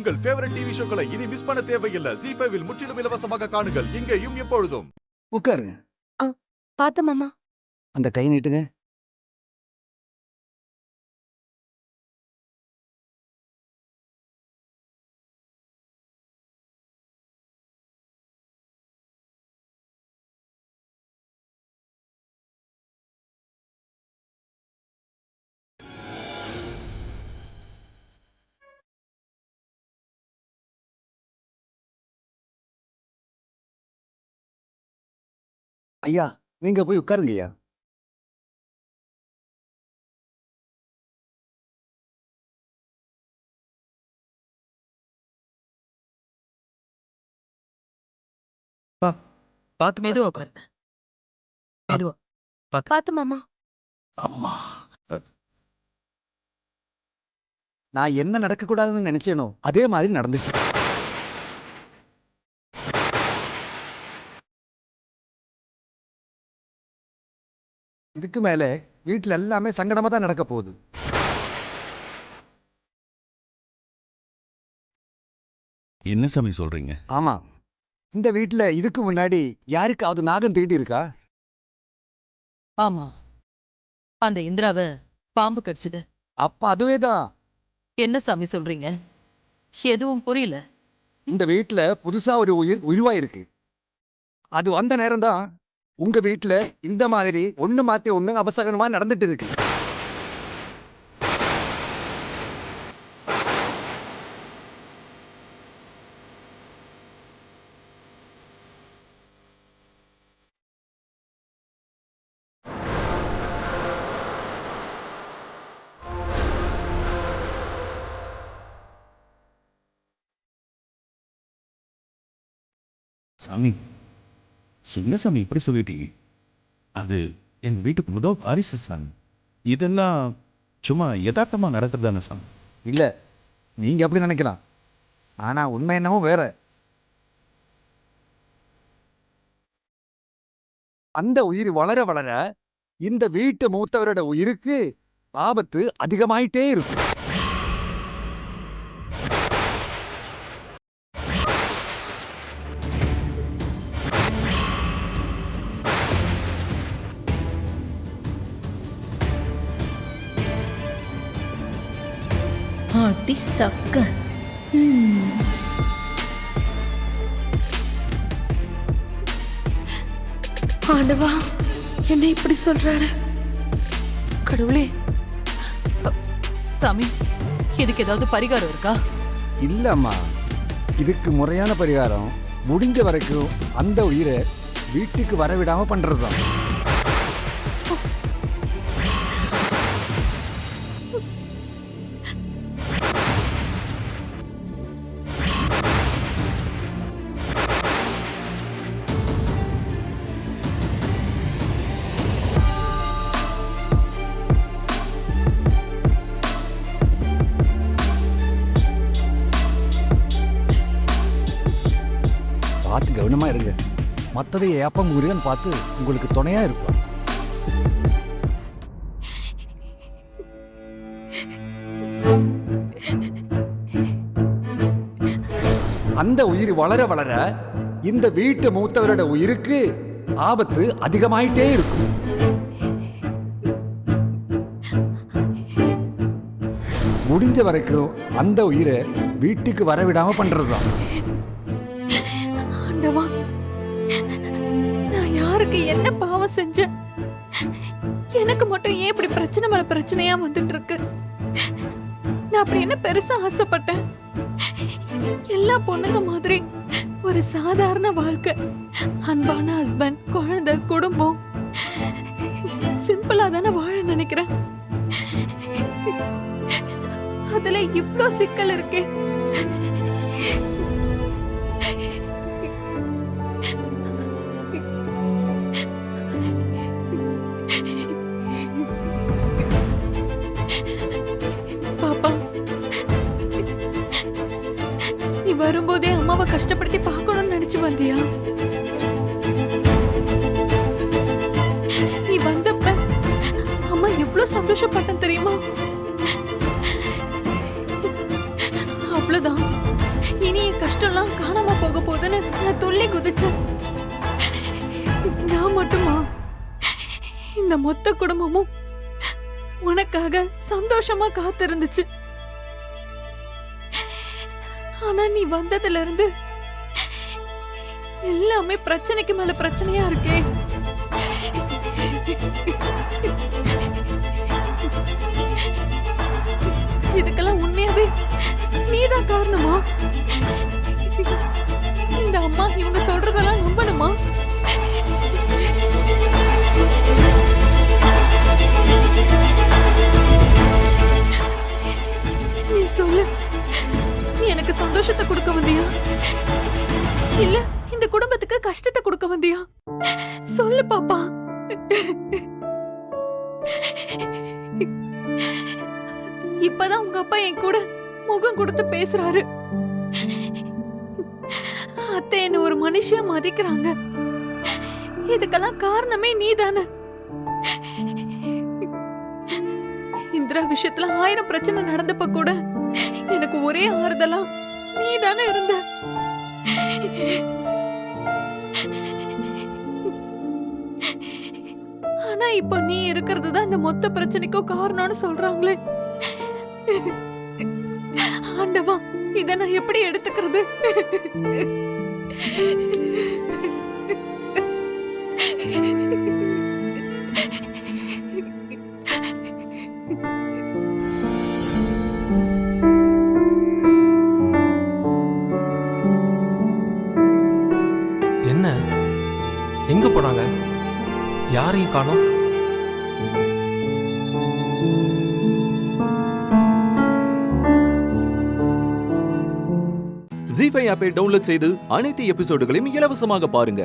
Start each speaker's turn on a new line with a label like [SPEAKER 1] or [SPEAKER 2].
[SPEAKER 1] உங்கள் favourite TV ஷோக்களை இனி miss பண்ண தேவையில்லை. ZEE5 இல் முற்றிலும் இலவசமாக காணுங்கள். இங்கேயும் எப்பொழுதும்.
[SPEAKER 2] உட்காருங்க.
[SPEAKER 3] பாத்து மாமா.
[SPEAKER 2] அந்த கை நீட்டுங்க. ஐயா, நீங்க போய் உட்காருங்க ஐயா.
[SPEAKER 4] பாத்து
[SPEAKER 5] மெதுவா உட்காருங்க. மெதுவா.
[SPEAKER 3] பாத்து மாமா.
[SPEAKER 2] அம்மா. நான் என்ன நடக்கக்கூடாதுன்னு நினைச்சேனோ அதே மாதிரி நடந்துச்சு. இதுக்கு மேல வீட்டுல எல்லாமே சங்கடமா தான் நடக்க போகுது.
[SPEAKER 1] என்ன சாமி சொல்றீங்க?
[SPEAKER 2] ஆமா, இந்த வீட்டுல இதுக்கு முன்னாடி யாருக்காவது நாகம் தீட்டி இருக்கா?
[SPEAKER 5] ஆமா, அந்த இந்திராவை பாம்பு கடிச்சது.
[SPEAKER 2] அப்ப அதுவே தான்.
[SPEAKER 5] என்ன சாமி சொல்றீங்க? எதுவும் புரியல.
[SPEAKER 2] இந்த வீட்டுல புதுசா ஒரு உயிர் உருவாயிருக்கு. அது வந்த நேரம் தான் உங்க வீட்டுல இந்த மாதிரி ஒண்ணு மாத்தி ஒண்ணு அபசகனமா நடந்துட்டு இருக்கு.
[SPEAKER 6] சாமி, என்ன சாமி இப்படி சொல்லிட்டீங்க? அது என் வீட்டுக்கு முதல் வாரிசு சாமி. இதெல்லாம் சும்மா யதார்த்தமா நடக்கிறதானே சாமி?
[SPEAKER 2] இல்ல, நீங்க அப்படி நினைக்கலாம். ஆனா உண்மை என்னவோ வேற. அந்த உயிர் வளர வளர இந்த வீட்டு மூத்தவரோட உயிருக்கு ஆபத்து அதிகமாயிட்டே இருக்கும்.
[SPEAKER 3] ஆட்டி சக்க. ஆண்டவா, என்ன இப்படி சொல்றாரு?
[SPEAKER 5] கடவுளே. சாமி, இதுக்கு ஏதாவது பரிகாரம் இருக்கா?
[SPEAKER 2] இல்லம்மா, இதுக்கு முறையான பரிகாரம் முடிஞ்ச வரைக்கும் அந்த உயிரை வீட்டுக்கு வரவிடாம பண்றதுதான். பார்த்து கவனமா இருங்க. மற்றதை ஏப்ப முருகன் பார்த்து உங்களுக்கு துணையா இருக்கும். அந்த உயிர் வளர வளர இந்த வீட்டு மூத்தவரோட உயிருக்கு ஆபத்து அதிகமாயிட்டே இருக்கும். முடிஞ்ச வரைக்கும் அந்த உயிரை வீட்டுக்கு வரவிடாம பண்றதுதான்.
[SPEAKER 3] ஆண்டவா, நான் யாருக்கு என்ன பாவம் செஞ்சேன்? எனக்கு மட்டும் ஏன் இப்படி பிரச்சனை மேல பிரச்சனையா வந்துட்டு இருக்கு? நான் அப்படி என்ன பெருசா ஆசைப்பட்டேன்? எல்லா பொண்ணுங்க மாதிரி ஒரு சாதாரண வாழ்க்கை, அன்பான ஹஸ்பண்ட், குழந்தை, குடும்பம், சிம்பிளா தானே வாழ நினைக்கிறேன். அதுல இவ்ளோ சிக்கல் இருக்கே. பாப்பா, நீ வரும்போதே அம்மாவை கஷ்டப்படுத்தி பார்க்கணும்னு நினைச்சு வந்தியா? நீ வந்தப்ப அம்மா எவ்வளவு சந்தோஷப்பட்டேன் தெரியுமா? அவ்வளவுதான். இனி என் கஷ்டம்லாம் காணாம போக போகுதுன்னு நான் துள்ளி குதிச்சேன். நான் மட்டுமா, இந்த மொத்த குடும்பமும் உனக்காக சந்தோஷமா காத்திருந்துச்சு. ஆனா நீ வந்ததுல இருந்து எல்லாமே பிரச்சனைக்கு மேல பிரச்சனையா இருக்கே. இதுக்கெல்லாம் உண்மையாவே நீதான் காரணமா? இந்த அம்மா இவங்க சொல்றதெல்லாம் நம்பணுமா? நீ சொல்லு, நீ எனக்கு சந்தோஷத்தை கொடுக்க வந்தியா இல்ல இந்த குடும்பத்துக்கு கஷ்டத்தை கொடுக்க வந்தியா? சொல்லு பாப்பா. இப்பதான் உங்க அப்பா என் கூட முகம் கொடுத்து பேசுறாரு. அத்தை என்ன ஒரு மனுஷியா மதிக்கிறாங்க. இதுக்கெல்லாம் காரணமே நீதானே. இந்திரா விஷயத்துல 1000 பிரச்சனை நடந்தப்ப கூட எனக்கு ஒரே ஆறுதலா நீதானே இருந்த. ஆனா இப்ப நீ இருக்கிறது தான் இந்த மொத்த பிரச்சனைக்கும் காரணம்னு சொல்றாங்களே. ஆண்டவா, இத நான் எப்படி எடுத்துக்கிறது?
[SPEAKER 4] என்ன, எங்க போனாங்க? யாரையும் காணோம்.
[SPEAKER 7] ஜீ5 ஆப்பை டவுன்லோட் செய்து அனைத்து எபிசோடுகளையும் இலவசமாக பாருங்க.